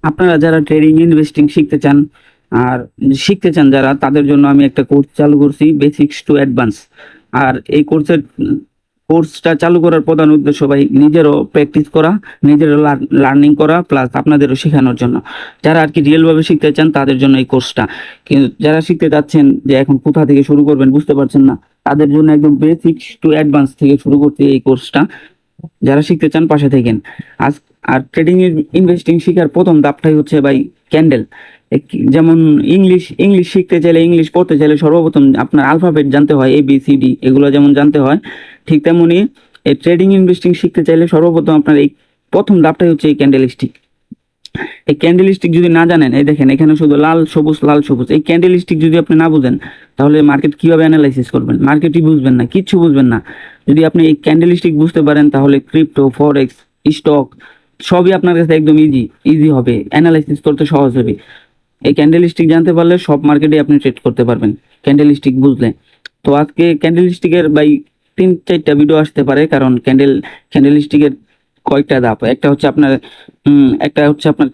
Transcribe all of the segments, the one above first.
আপনারা যারা trading investing শিখতে চান আর শিখতে চান যারা, তাদের জন্য আমি একটা কোর্স চালু করছি, বেসিক্স টু অ্যাডভান্স। আর এই কোর্সটা চালু করার প্রধান উদ্দেশ্য ভাই নিজেরও প্র্যাকটিস করা, নিজেরও লার্নিং করা, প্লাস আপনাদেরও শেখানোর জন্য। যারা আর কি রিয়েল ভাবে শিখতে চান তাদের জন্য এই কোর্সটা। কিন্তু যারা শিখতে চাচ্ছেন যে এখন কোথা থেকে শুরু করবেন বুঝতে পারছেন না, তাদের জন্য একদম বেসিক্স টু অ্যাডভান্স থেকে শুরু করতে এই কোর্সটা। যারা শিখতে চান পাশে থাকেন। আজ আর ট্রেডিং ইনভেস্টিং শেখার প্রথম ধাপটাই হচ্ছে ভাই ক্যান্ডেল। যেমন ইংলিশ শিখতে চাইলে, ইংলিশ পড়তে চাইলে সর্বপ্রথম আপনার আলফাবেট জানতে হয়, ABCD এগুলো যেমন জানতে হয়, ঠিক তেমনি এই ট্রেডিং ইনভেস্টিং শিখতে চাইলে সর্বপ্রথম আপনার এই প্রথম ধাপটাই হচ্ছে এই ক্যান্ডেল স্টিক। এই ক্যান্ডেল স্টিক যদি না জানেন, এই দেখেন এখানে শুধু লাল সবুজ লাল সবুজ, এই ক্যান্ডেল স্টিক যদি আপনি না বুঝেন তাহলে মার্কেট কিভাবে অ্যানালাইসিস করবেন? মার্কেটই বুঝবেন না, কিচ্ছু বুঝবেন না। যদি আপনি এই ক্যান্ডেল স্টিক বুঝতে পারেন তাহলে ক্রিপ্টো, ফরেক্স, স্টক সবই আপনার কাছে একদম ইজি হবে, অ্যানালাইসিস করতে সহজ হবে। এই ক্যান্ডেল স্টিক জানতে পারলে সব মার্কেটে আপনি ট্রেড করতে পারবেন ক্যান্ডেল স্টিক বুঝলে। তো আজকে ক্যান্ডেল স্টিকের বাই 3-4টা ভিডিও আসতে পারে, কারণ ক্যান্ডেল স্টিকের কয়েকটা ধাপ। একটা হচ্ছে আপনার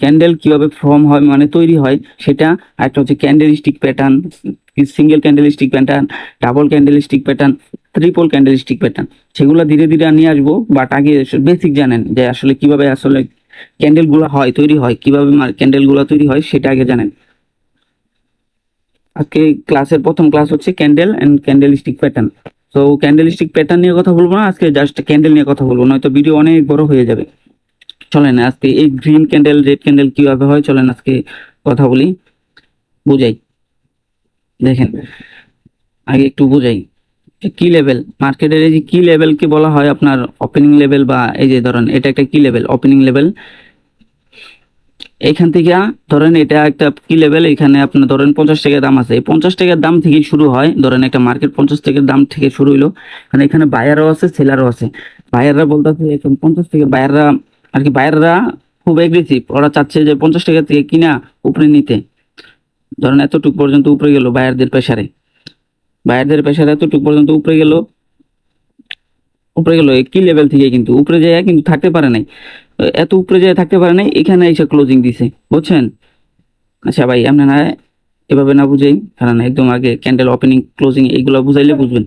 ক্যান্ডেল কিভাবে ফর্ম হয় মানে তৈরি হয় সেটা। আর একটা হচ্ছে candle stick pattern, single candle stick pattern, double candle stick pattern, triple candle stick pattern. সেগুলো ধীরে ধীরে নিয়ে আসবো, বাট আগে বেসিক জানেন যে আসলে কিভাবে আসলে ক্যান্ডেল গুলা তৈরি হয়, কিভাবে ক্যান্ডেল গুলা তৈরি হয় সেটা আগে জানেন। আজকে ক্লাসের প্রথম ক্লাস হচ্ছে candle and candle stick pattern. তো ক্যান্ডেল স্টিক প্যাটার্ন নিয়ে কথা বলবো না আজকে, জাস্ট ক্যান্ডেল নিয়ে কথা বলবো, নয়তো ভিডিও অনেক বড় হয়ে যাবে। চলেন আজকে এই গ্রিন ক্যান্ডেল রেড ক্যান্ডেল কিভাবে হয় চলেন আজকে কথা বলি, বুঝাই। দেখেন আগে একটু বুঝাই কি লেভেল মার্কেটের, এই যে কি লেভেলকে বলা হয় আপনার ওপেনিং লেভেল, বা এই যে ধরেন এটা একটা কি লেভেল, ওপেনিং লেভেল। এখান থেকে ধরেন এটা একটা কি লেভেল, এখানে আপনার ধরেন 50 টাকা দাম আছে, এই 50 টাকার দাম থেকে শুরু হয়। ধরেন একটা মার্কেট 50 টাকার দাম থেকে শুরু হইলো, মানে এখানে বায়ারও আছে সেলারও আছে। বায়াররা বলতেছে এখন 50 টাকা, বায়াররা আর কি, বায়াররা খুব এগ্রেসিভ, ওরা চাচ্ছে যে 50 টাকা থেকে কিনা উপরে নিতে। ধরেন এতটুকু পর্যন্ত উপরে গেল বায়ারদের প্রেসারে এতটুকু পর্যন্ত উপরে গেল এই কি লেভেল থেকে, কিন্তু উপরে যায় কিন্তু থাকতে পারে নাই, এত উপরে যায় থাকতে পারে নাই, এখানে এসে ক্লোজিং দিছে, বুঝছেন? আচ্ছা ভাই আপনারা এভাবে না বুঝেই, কারণ একদম আগে ক্যান্ডেল ওপেনিং ক্লোজিং এইগুলো বুঝাইলে বুঝবেন।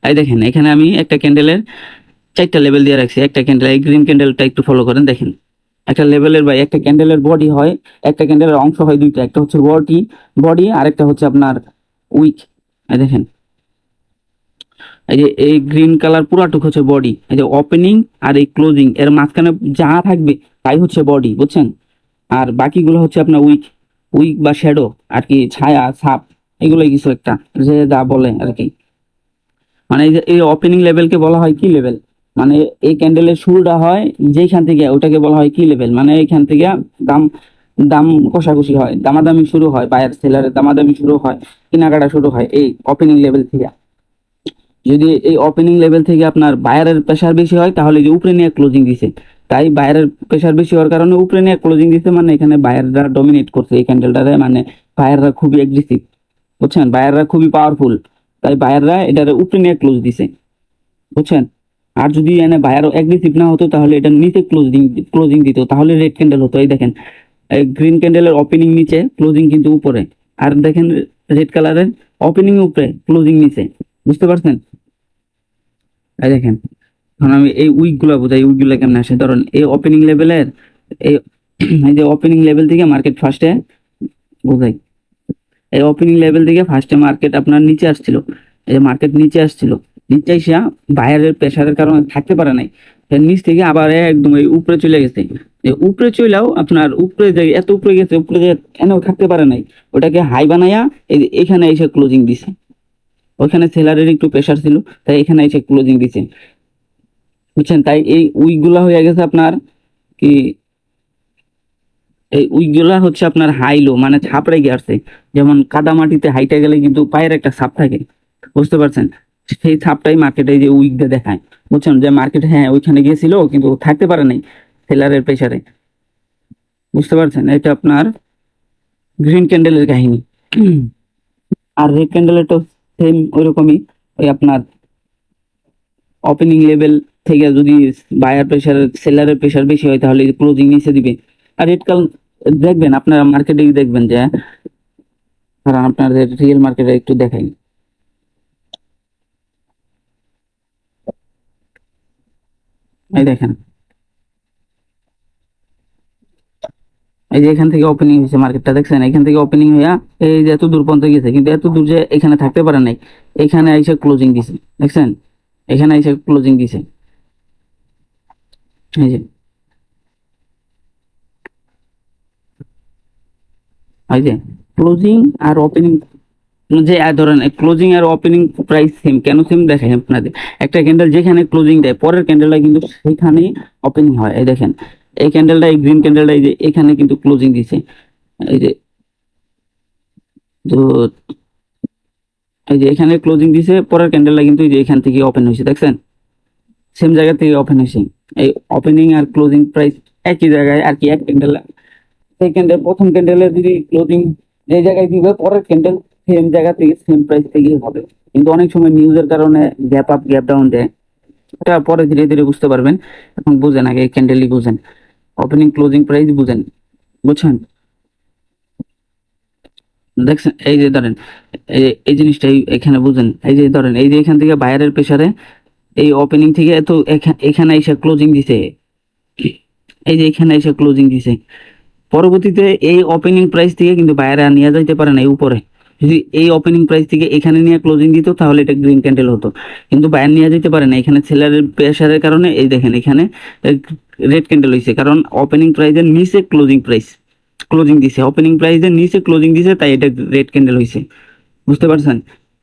এই দেখেন এখানে আমি একটা ক্যান্ডেলের 4টা লেভেল দিয়ে রাখছি। একটা ক্যান্ডেল, এই গ্রিন ক্যান্ডেলটা একটু ফলো করেন, দেখেন একটা লেভেলের বা একটা ক্যান্ডেলের বডি হয়, একটা ক্যান্ডেলের অংশ হয় দুইটা, একটা হচ্ছে বডি আর একটা হচ্ছে আপনার উইক। এই দেখেন এই যে এই গ্রিন কালার পুরাটুক হচ্ছে বডি, এই যে ওপেনিং আর এই ক্লোজিং এর মাঝখানে যা থাকবে তাই হচ্ছে বডি, বুঝছেন? আর বাকিগুলো হচ্ছে আপনার উইক বা শ্যাডো আর কি, ছায়া ছাপ, এগুলোই কিছু একটা, যে যা বলে আর কি। মানে এই যে এই ওপেনিং লেভেলকে বলা হয় কি লেভেল, মানে এই ক্যান্ডেলের শুরুটা হয় যেখান থেকে, ওটাকে বলা হয় কি লেভেল। মানে এখান থেকে দাম দাম কষাকষি হয়, দামাদামি শুরু হয়, বায়ার সেলারের দামাদামি শুরু হয়, কেনাকাটা শুরু হয় এই ওপেনিং লেভেল থেকে। যদি এই ওপেনিং লেভেল থেকে আপনার বায়ারের প্রেসার বেশি হয় তাহলে যে উপরে নিয়ে ক্লোজিং দিছে, তাই বায়ারের প্রেসার বেশি হওয়ার কারণে উপরে নিয়ে ক্লোজিং দিছে, মানে এখানে বায়াররা ডমিনেট করছে এই ক্যান্ডেলটারে, মানে বায়াররা খুবই এগ্রেসিভ, বুঝছেন? বায়াররা খুবই পাওয়ারফুল, তাই বায়াররা এটার উপরে নিয়ে ক্লোজ দিছে, বুঝছেন? আর যদি এনে বায়ার এগ্রেসিভ না হতো তাহলে এটা নিচে ক্লোজিং দিত, তাহলে রেড ক্যান্ডেল হতো। এই দেখেন গ্রিন ক্যান্ডেলের ওপেনিং নিচে, ক্লোজিং কিন্তু উপরে। আর দেখেন রেড কালারের ওপেনিং উপরে, ক্লোজিং নিচে, বুঝতে পারছেন? এই দেখেন এখন আমি এই উইক গুলা বোঝাই, উইক গুলা কেমন আসে। ধরুন এই ওপেনিং লেভেলের এই এই যে ওপেনিং লেভেল থেকে মার্কেট ফার্স্টে বোঝাই, এই ওপেনিং লেভেল থেকে ফার্স্টে মার্কেট আপনার নিচে আসছিল, এই যে মার্কেট নিচে আসছিল, নিচে এসে বাইরের প্রেসারের কারণে থাকতে পারে নাই, এর নিচ থেকে আবার একদম এই উপরে চলে গেছে। এই উপরে চলেও আপনার উপরে যে এত উপরে গেছে, উপরে যে এনেও থাকতে পারে নাই, ওটাকে হাই বানাইয়া এখানে এসে ক্লোজিং দিছে। ওখানে সেলারের একটু প্রেসার ছিল, তাই এখানে এসে ক্লোজিং দিছে, বুঝছেন? তাই এই উইক গুলা হয়ে গেছে আপনার কি, এই উইকগুলা হচ্ছে আপনার হাই লো, মানে ছাপ রেগে আসছে। যেমন কাদা মাটিতে হাইটে গেলে কিন্তু পায়ের একটা ছাপ থাকে, বুঝতে পারছেন? সেই ছাপটাই মার্কেটে যে উইকটা দেখায়, বুঝছেন? যে মার্কেট হ্যাঁ ওইখানে গিয়েছিল কিন্তু থাকতে পারে নাই সেলারের প্রেসারে, বুঝতে পারছেন? এটা আপনার গ্রিন ক্যান্ডেলের কাহিনী। আর রেড ক্যান্ডেলের তো সেম ওইরকমই, ওই আপনার ওপেনিং লেভেল থেকে যদি বায়ার প্রেশার সেলারের প্রেশার বেশি হয় তাহলে ক্লোজিং নিচে দিবে। আর রেড কাল দেখবেন আপনারা মার্কেটে দেখবেন যে, কারণ আপনাদের রিয়েল মার্কেটে একটু দেখাই, এই দেখেন, এই যে এখান থেকে ওপেনিং হয়েছে মার্কেটটা, দেখছেন এখান থেকে ওপেনিং হইয়া এই যে এত দূর পর্যন্ত গেছে, কিন্তু এত দূর যে এখানে থাকতে পারে নাই, এখানে আইসা ক্লোজিং দিছে, দেখছেন এখানে আইসা ক্লোজিং দিছে, এই যে, এই যে ক্লোজিং আর ওপেনিং, যে ধরেন ক্লোজিং আর ওপেনিং প্রাইস সেম, কেন সেম দেখেন আপনাদের, একটা ক্যান্ডেল যেখানে ক্লোজিং দেয় পরের ক্যান্ডেলটা কিন্তু সেখানেই ওপেনিং হয়। এই দেখেন এই ক্যান্ডেলটা, এই গ্রিন ক্যান্ডেলটা, এই যে এখানে কিন্তু ক্লোজিং দিছে, এই যে, তো এই যে এখানে ক্লোজিং দিছে, পরের ক্যান্ডেলটা কিন্তু এই যে এখান থেকে ওপেন হয়েছে, দেখছেন সেম জায়গা থেকে ওপেন হয়েছে। এই ওপেনিং আর ক্লোজিং প্রাইস একই জায়গায় আর কি, এক ক্যান্ডেল, সেই ক্যান্ডেল প্রথম ক্যান্ডেলের যদি ক্লোজিং যে জায়গায় দিবে, পরের ক্যান্ডেল সেম জায়গা থেকে সেম প্রাইস থেকেই হবে। কিন্তু অনেক সময় নিউজের কারণে গ্যাপ আপ গ্যাপ ডাউন দেয়, এটা পরে ধীরে ধীরে বুঝতে পারবেন। এখন বুঝেন, আগে ক্যান্ডেলই বুঝেন, ওপেনিং ক্লোজিং প্রাইস বুঝেন, বুঝছেন? দেখছেন এই যে ধরেন, এই জিনিসটা এখানে বুঝেন, এই যে ধরেন এই যে এখান থেকে বাইরের প্রেসারে এই ওপেনিং থেকে এত এখানে এসে ক্লোজিং দিছে, এই যে এখানে এসে ক্লোজিং দিছে, পরবর্তীতে এই ওপেনিং প্রাইস থেকে কিন্তু বাইরে আর নিয়ে যাইতে পারে না এই উপরে। যদি এই ওপেনিং প্রাইস থেকে এখানে নিয়ে ক্লোজিং দিত তাহলে এটা গ্রিন ক্যান্ডেল হতো, কিন্তু বাইরে নিয়ে যেতে পারে না, এখানে সেলারের প্রেসারের কারণে এই দেখেন এখানে রেড ক্যান্ডেল হয়েছে, কারণ ওপেনিং প্রাইসের নিচে ক্লোজিং প্রাইস ক্লোজিং দিছে, ওপেনিং প্রাইসের নিচে ক্লোজিং দিছে, তাই এটা রেড ক্যান্ডেল হয়েছে। বুঝতে পারছেন?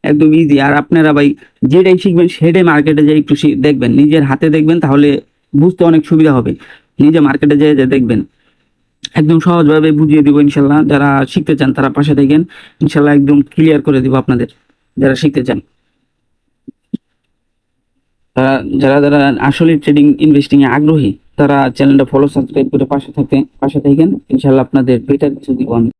একদম ইজি। আর আপনারা ভাই যেটাই শিখবেন সেটাই মার্কেটে যে একটু দেখবেন, নিজের হাতে দেখবেন, তাহলে বুঝতে অনেক সুবিধা হবে। নিজে মার্কেটে যে দেখবেন, একদম সহজভাবে বুঝিয়ে দিব ইনশাল্লাহ। যারা শিখতে চান তারা পাশে থাকেন, ইনশাল্লাহ একদম ক্লিয়ার করে দিব আপনাদের, যারা শিখতে চান। তারা যারা যারা আসলে ট্রেডিং ইনভেস্টিং এ আগ্রহী, তারা চ্যানেলটা ফলো সাবস্ক্রাইব করে পাশে থাকেন, ইনশাল্লাহ আপনাদের বেটার কিছু দিব আমি।